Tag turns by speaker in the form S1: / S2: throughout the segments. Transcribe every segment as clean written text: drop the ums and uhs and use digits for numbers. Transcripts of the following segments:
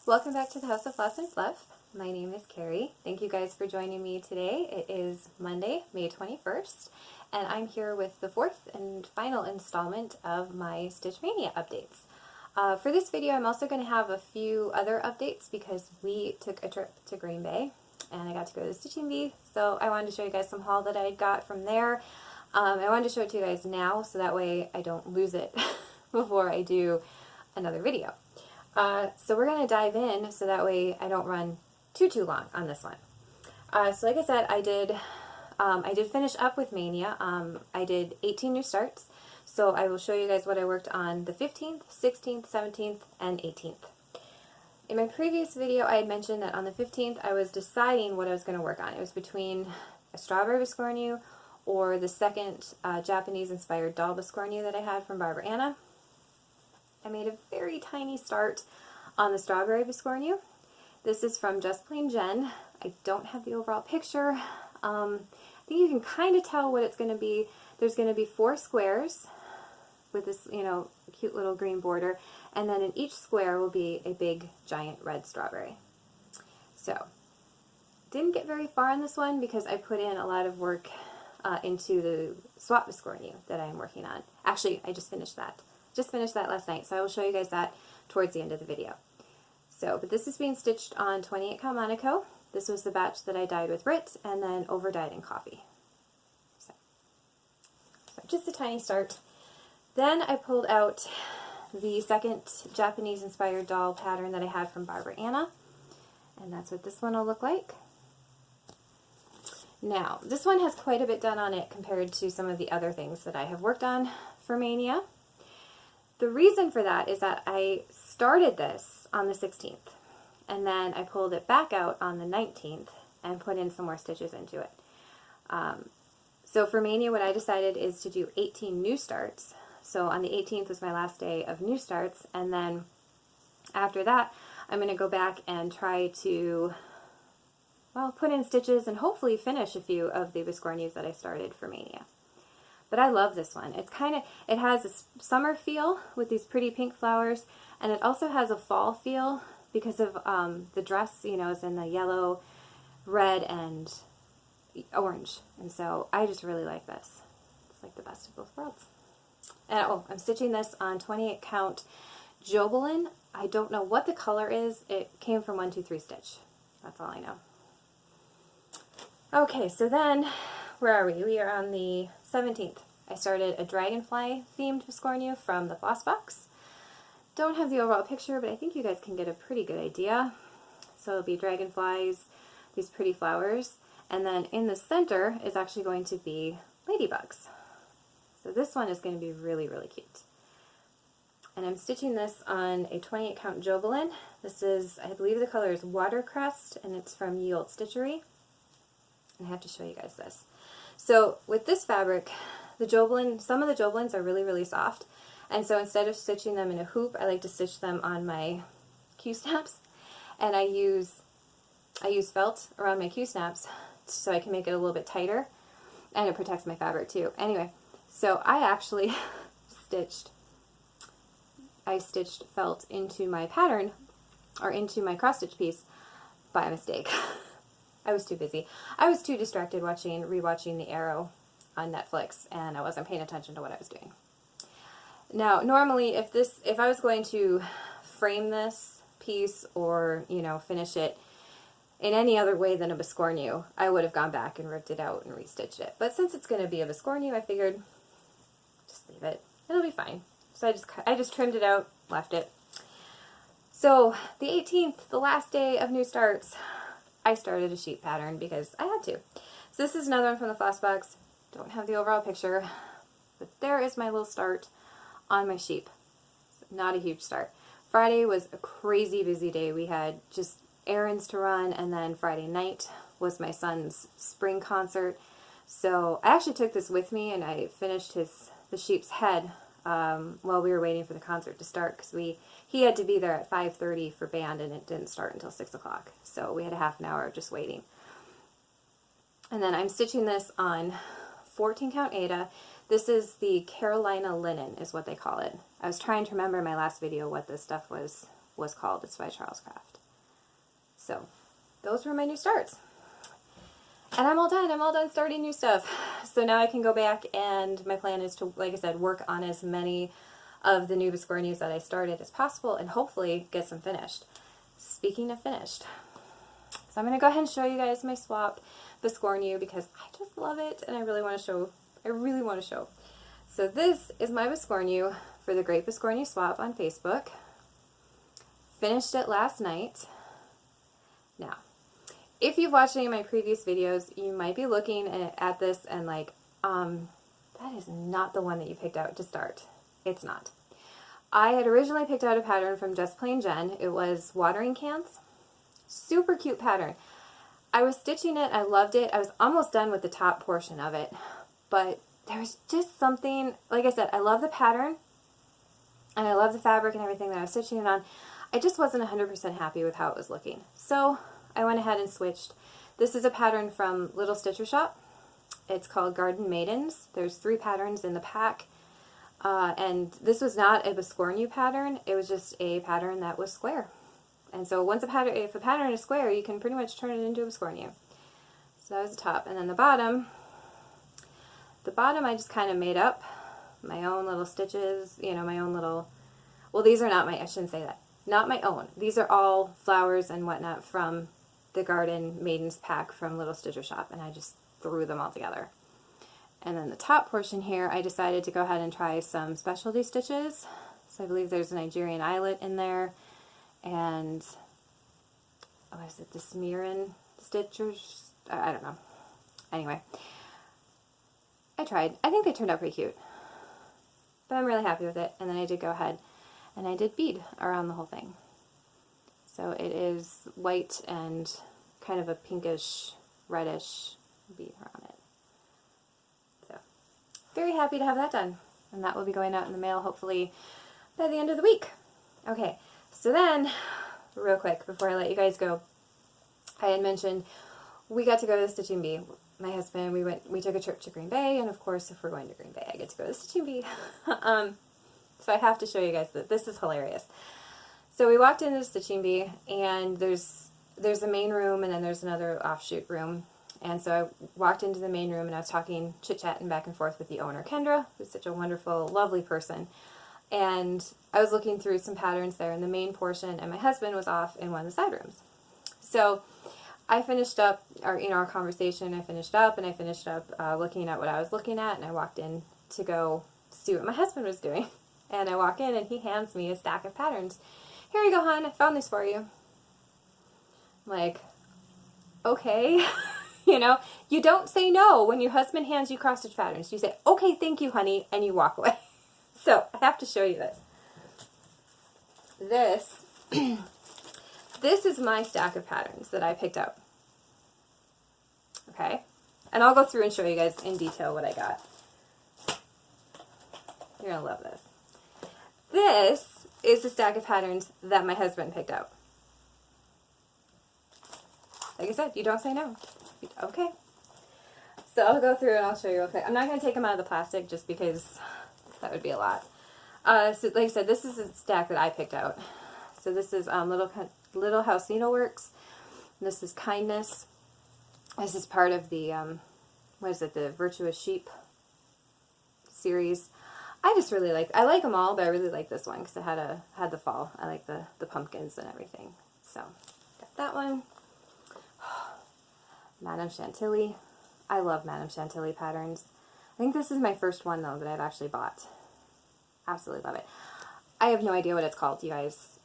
S1: Welcome back to the House of Floss and Fluff. My name is Carrie. Thank you guys for joining me today. It is Monday, May 21st, and I'm here with the fourth and final installment of my Stitch Mania updates. For this video, I'm also going to have a few other updates because we took a trip to Green Bay and I got to go to the Stitching Bee, so I wanted to show you guys some haul that I got from there. I wanted to show it to you guys now so that way I don't lose it before I do another video. So we're going to dive in so that way I don't run too long on this one. So like I said, I did finish up with Maynia. I did 18 new starts. So I will show you guys what I worked on the 15th, 16th, 17th, and 18th. In my previous video, I had mentioned that on the 15th, I was deciding what I was going to work on. It was between a strawberry Biscornu or the second Japanese-inspired doll Biscornu that I had from Barbara Anna. I made a very tiny start on the strawberry Biscornu. This is from Just Plain Jen. I don't have the overall picture. I think you can kind of tell what it's going to be. There's going to be 4 squares with this, cute little green border, and then in each square will be a big, giant red strawberry. So, didn't get very far on this one because I put in a lot of work into the swap Biscornu that I am working on. Actually, I just finished that. Just finished that last night, so I will show you guys that towards the end of the video. So, but this is being stitched on 28 count Monaco. This was the batch that I dyed with Rit and then over dyed in coffee. So just a tiny start. Then I pulled out the second Japanese-inspired doll pattern that I had from Barbara Anna, and that's what this one will look like. Now, this one has quite a bit done on it compared to some of the other things that I have worked on for Maynia. The reason for that is that I started this on the 16th, and then I pulled it back out on the 19th and put in some more stitches into it. So for Maynia, what I decided is to do 18 new starts. So on the 18th was my last day of new starts, and then after that, I'm going to go back and try to, well, put in stitches and hopefully finish a few of the Biscornus that I started for Maynia. But I love this one. It's it has a summer feel with these pretty pink flowers, and it also has a fall feel because of the dress, is in the yellow, red, and orange. And so I just really like this. It's like the best of both worlds. And oh, I'm stitching this on 28 count Jobelin. I don't know what the color is. It came from 123 Stitch. That's all I know. Okay, so then, where are we? We are on the 17th. I started a dragonfly themed Biscornu from the Floss Box. Don't have the overall picture, but I think you guys can get a pretty good idea. So it'll be dragonflies, these pretty flowers, and then in the center is actually going to be ladybugs. So this one is going to be really, really cute. And I'm stitching this on a 28 count Jobelin. This is, I believe the color is Watercrest, and it's from Ye Olde Stitchery. And I have to show you guys this. So with this fabric, the Jobelin, some of the Jobelins are really, really soft. And so instead of stitching them in a hoop, I like to stitch them on my Q-snaps. And I use felt around my Q-snaps so I can make it a little bit tighter. And it protects my fabric too. Anyway, so I actually stitched felt into my pattern, or into my cross-stitch piece, by mistake. I was too busy. I was too distracted rewatching The Arrow on Netflix, and I wasn't paying attention to what I was doing. Now, normally, if I was going to frame this piece or, finish it in any other way than a Biscornu, I would have gone back and ripped it out and restitched it. But since it's going to be a Biscornu, I figured, just leave it. It'll be fine. So I just trimmed it out, left it. So, the 18th, the last day of new starts, I started a sheep pattern because I had to. So this is another one from the Floss Box. Don't have the overall picture, but there is my little start on my sheep. Not a huge start. Friday was a crazy busy day. We had just errands to run, and then Friday night was my son's spring concert. So I actually took this with me, and I finished the sheep's head while we were waiting for the concert to start, because he had to be there at 5:30 for band, and it didn't start until 6 o'clock. So we had a half an hour of just waiting. And then I'm stitching this on 14 count Aida. This is the Carolina linen is what they call it. I was trying to remember in my last video what this stuff was was called. It's by Charles Craft. So those were my new starts. And I'm all done. I'm all done starting new stuff. So now I can go back, and my plan is to, like I said, work on as many of the new Biscornus that I started as possible and hopefully get some finished. Speaking of finished, so I'm going to go ahead and show you guys my swap Biscornu because I just love it and I really want to show. So this is my Biscornu for the Great Biscornu Swap on Facebook. Finished it last night. Now, if you've watched any of my previous videos, you might be looking at this and like, that is not the one that you picked out to start. It's not. I had originally picked out a pattern from Just Plain Jen. It was watering cans. Super cute pattern. I was stitching it. I loved it. I was almost done with the top portion of it. But there was just something, like I said, I love the pattern. And I love the fabric and everything that I was stitching it on. I just wasn't 100% happy with how it was looking. So I went ahead and switched. This is a pattern from Little Stitcher Shop. It's called Garden Maidens. There's 3 patterns in the pack. And this was not a Biscornu pattern. It was just a pattern that was square. And so once if a pattern is square, you can pretty much turn it into a Biscornu. So that was the top. And then the bottom I just kind of made up my own little stitches, you know, my own little, well, these are not my, I shouldn't say that, not my own. These are all flowers and whatnot from the Garden Maidens pack from Little Stitcher Shop, and I just threw them all together. And then the top portion here, I decided to go ahead and try some specialty stitches. So I believe there's a Nigerian eyelet in there, and what is it, the Smearin stitchers? I don't know. Anyway, I tried. I think they turned out pretty cute, but I'm really happy with it. And then I did go ahead and I did bead around the whole thing. So it is white and kind of a pinkish, reddish bead around it. So very happy to have that done. And that will be going out in the mail hopefully by the end of the week. Okay, so then, real quick, before I let you guys go, I had mentioned we got to go to the Stitching Bee. My husband, we took a trip to Green Bay, and of course, if we're going to Green Bay, I get to go to the Stitching Bee. So I have to show you guys that this is hilarious. So we walked into the Stitching Bee, and there's a main room, and then there's another offshoot room. And so I walked into the main room, and I was talking, chit-chatting back and forth with the owner, Kendra, who's such a wonderful, lovely person. And I was looking through some patterns there in the main portion, and my husband was off in one of the side rooms. So I finished up our conversation. I finished up looking at what I was looking at, and I walked in to go see what my husband was doing. And I walk in, and he hands me a stack of patterns. Here you go, hon. I found this for you. I'm like, okay. You know, you don't say no when your husband hands you cross-stitch patterns. You say, okay, thank you, honey, and you walk away. So I have to show you this. This is my stack of patterns that I picked up. Okay? And I'll go through and show you guys in detail what I got. You're going to love this. This is the stack of patterns that my husband picked out. Like I said, you don't say no. Okay. So I'll go through and I'll show you real quick. I'm not going to take them out of the plastic just because that would be a lot. So like I said, this is a stack that I picked out. So this is Little House Needleworks. This is Kindness. This is part of the, the Virtuous Sheep series. I just really I like them all, but I really like this one because it had the fall. I like the pumpkins and everything. So, got that one. Madame Chantilly. I love Madame Chantilly patterns. I think this is my first one, though, that I've actually bought. Absolutely love it. I have no idea what it's called, you guys.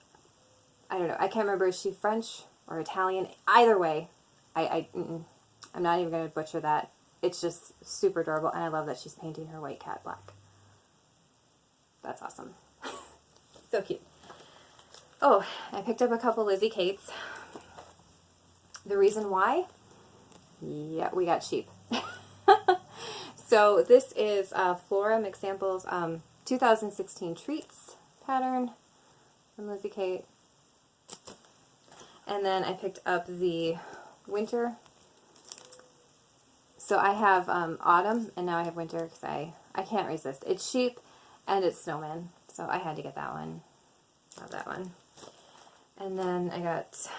S1: I don't know. I can't remember. Is she French or Italian? Either way, I'm not even going to butcher that. It's just super adorable, and I love that she's painting her white cat black. That's awesome. So cute. Oh, I picked up a couple Lizzie Kates. The reason why? Yeah, we got cheap. So this is Flora McSample's 2016 Treats pattern from Lizzie Kate. And then I picked up the winter. So I have autumn, and now I have winter because I can't resist. It's cheap, and it's snowman, so I had to get that one. Love that one. And then I got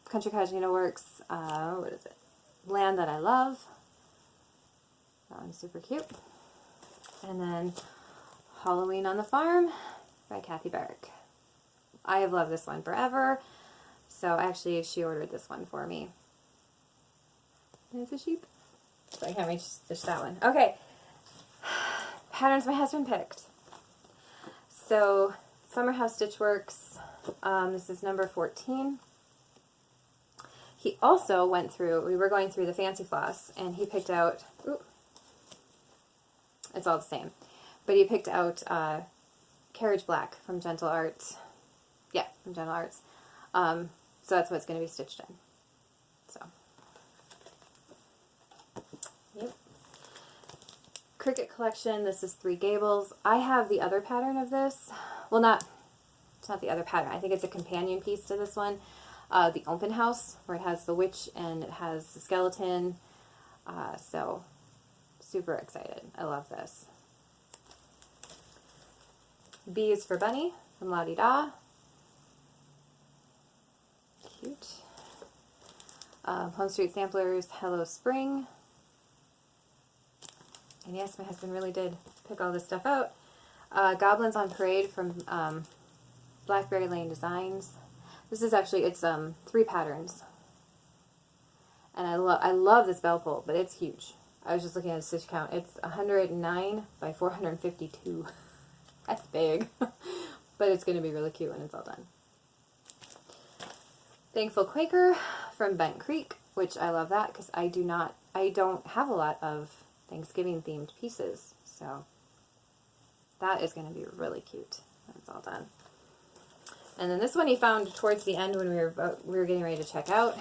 S1: Country Cottage Needleworks, what is it? Land That I Love. That one's super cute. And then Halloween on the Farm by Kathy Barrick. I have loved this one forever. So actually she ordered this one for me. And it's a sheep. So I can't wait to stitch that one. Okay. Patterns my husband picked. So Summer House Stitchworks. This is number 14. He also went through, we were going through the Fancy Floss, and he picked out, it's all the same, but he picked out Carriage Black from Gentle Arts. Yeah, from Gentle Arts. So that's what's going to be stitched in. So, yep. Cricket Collection, this is Three Gables. I have the other pattern of this. Well, it's not the other pattern. I think it's a companion piece to this one. The Open House, where it has the witch and it has the skeleton. So, super excited. I love this. B is for Bunny from La Di Da. Cute. Home Street Samplers, Hello Spring. And yes, my husband really did pick all this stuff out. Goblins on Parade from Blackberry Lane Designs. This is actually, it's 3 patterns. And I love this bell pull, but it's huge. I was just looking at the stitch count. It's 109 by 452. That's big. But it's going to be really cute when it's all done. Thankful Quaker from Bent Creek, which I love that because I don't have a lot of Thanksgiving themed pieces. So that is going to be really cute when it's all done. And then this one he found towards the end when we were getting ready to check out.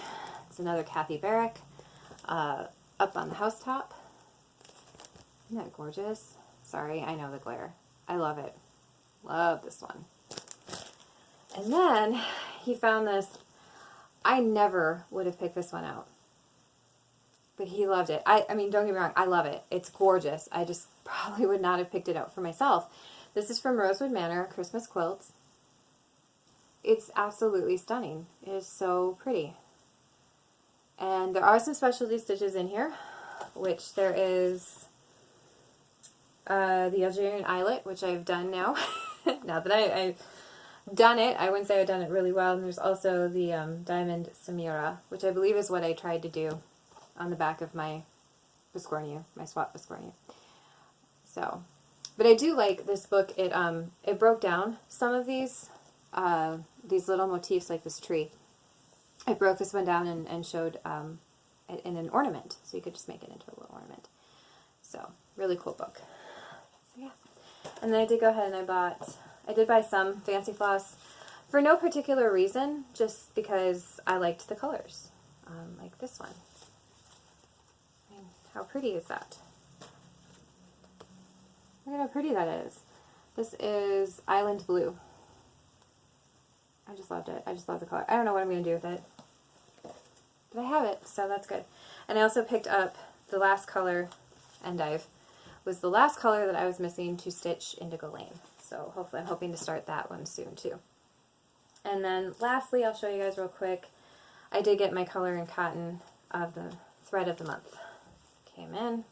S1: It's another Kathy Barrick, Up on the Housetop. Isn't that gorgeous? Sorry, I know the glare. I love it. Love this one. And then he found this. I never would have picked this one out. But he loved it. I mean, don't get me wrong, I love it. It's gorgeous. I just probably would not have picked it out for myself. This is from Rosewood Manor, Christmas Quilts. It's absolutely stunning. It is so pretty. And there are some specialty stitches in here, which there is the Algerian eyelet, which I've done now. Now that I've done it, I wouldn't say I've done it really well. And there's also the Diamond Samira, which I believe is what I tried to do on the back of my Biscornu, my swap Biscornu. So, but I do like this book. It broke down some of these little motifs like this tree. I broke this one down and showed it in an ornament, so you could just make it into a little ornament. So, really cool book. So yeah. And then I did go ahead and I did buy some Fancy Floss for no particular reason, just because I liked the colors. Like this one. I mean, how pretty is that? Look at how pretty that is. This is Island Blue. I just loved it. I just love the color. I don't know what I'm going to do with it. But I have it, so that's good. And I also picked up the last color, Endive, was the last color that I was missing to stitch Indigo Lane. So hopefully I'm hoping to start that one soon too. And then lastly, I'll show you guys real quick. I did get my color in cotton of the thread of the month. Came in.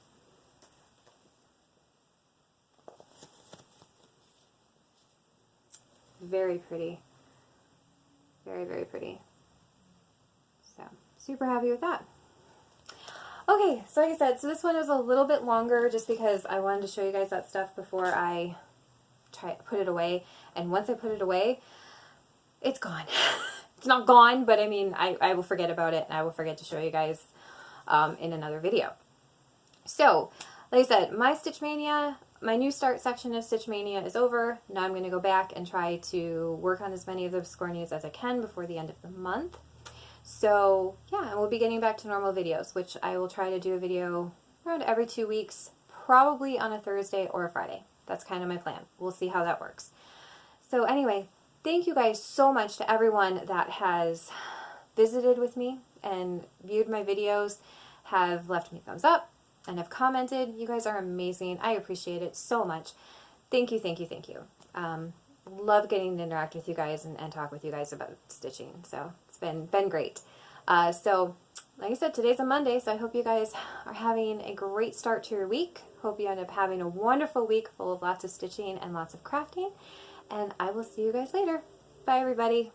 S1: Very pretty. Very, very pretty. So, super happy with that. Okay, so like I said, so this one was a little bit longer just because I wanted to show you guys that stuff before I put it away. And once I put it away, it's gone. It's not gone, but I mean, I will forget about it and I will forget to show you guys in another video. So, like I said, my Stitch Mania, my new start section of Stitch Mania is over. Now I'm going to go back and try to work on as many of the Biscornus as I can before the end of the month. So, yeah, and we'll be getting back to normal videos, which I will try to do a video around every 2 weeks, probably on a Thursday or a Friday. That's kind of my plan. We'll see how that works. So anyway, thank you guys so much to everyone that has visited with me and viewed my videos, have left me thumbs up, and have commented. You guys are amazing. I appreciate it so much. Thank you, thank you, thank you. love getting to interact with you guys and talk with you guys about stitching. So it's been great. So like I said, today's a Monday, so I hope you guys are having a great start to your week. Hope you end up having a wonderful week full of lots of stitching and lots of crafting. And I will see you guys later. Bye, everybody.